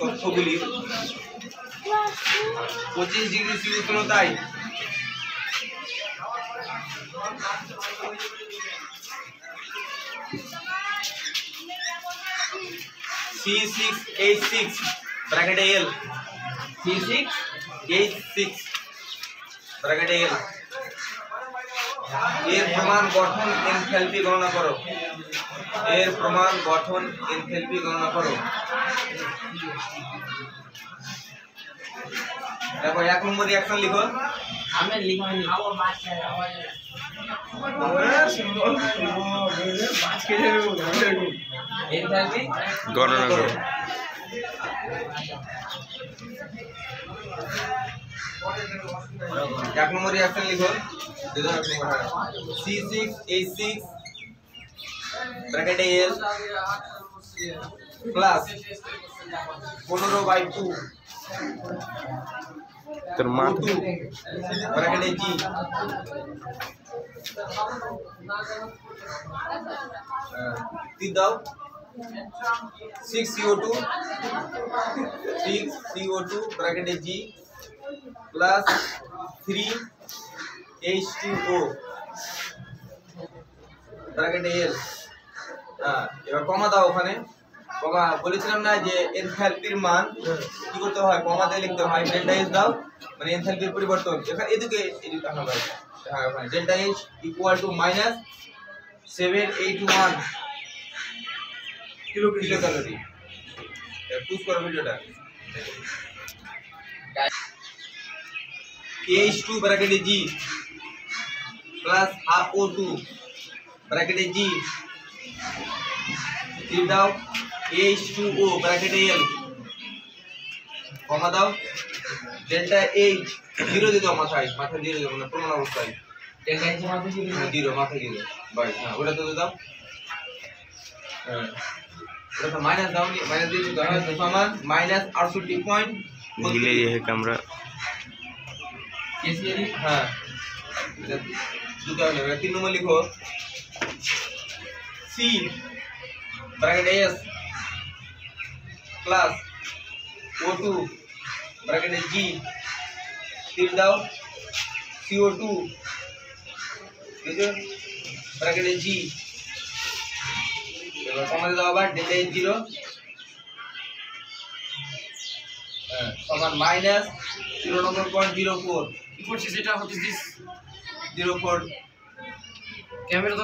তথ্যগুলি 25 degree C উষ্ণতায় C6H6 bracket L C6H6 bracket L এর প্রমাণ গঠন এনথালপি গণনা করো। এর প্রমাণ গঠন এনথালপি গণনা করো। দেখো 1 নম্বর রিঅ্যাকশন লিখো। আমি লিখবো এনথালপি গণনা করো। 1 নম্বর রিঅ্যাকশন লিখো। C6H6 ব্র্যাকেট L প্লাস 15/2 তোর মাথা ব্র্যাকেটে G তি দাও 6CO2 ব্র্যাকেটে G প্লাস 3H2O ব্র্যাকেটে L। এবার কমা দাও ওখানে। কমা বলেছিলাম না যে এনথালপির মান কি করতে হয়, কমা দিয়ে লিখতে হয়। ডেল্টা H দাও মানে এনথালপির পরিবর্তন। এখানে এদিকে হ্যাঁ ওখানে delta H equal to -781 kilocalorie. Push করো ভিডিওটা। H2 ব্র্যাকেটে G প্লাস হাফ O2 ব্র্যাকেটে G তীর দাও H2O ব্র্যাকেটে L কমা দাও ডেল্টা H 0 দিয়ে দাও মাথায় দিয়ে দাও মানে প্রমাণ অবস্থায় ডেল্টা H মাথায় দিয়ে দাও মাথায় দিয়ে দাও বাই। হ্যাঁ ওটা তো দাও। হ্যাঁ ওটা মাইনাস দাও মাইনাস দিয়ে দাও হয় তো সমান -68 नीले ये है कमरा। केसीएल। हाँ দুটো হবে। 3 নম্বর লিখো C bracket S plus O2 ব্র্যাকেটে G তীর দাও CO2 ব্র্যাকেটে G এবার কমা দাও আবার ডেল্টা H 0 সমান -94.04 কি করছিস এটা? What is this? 04 ক্যামেরা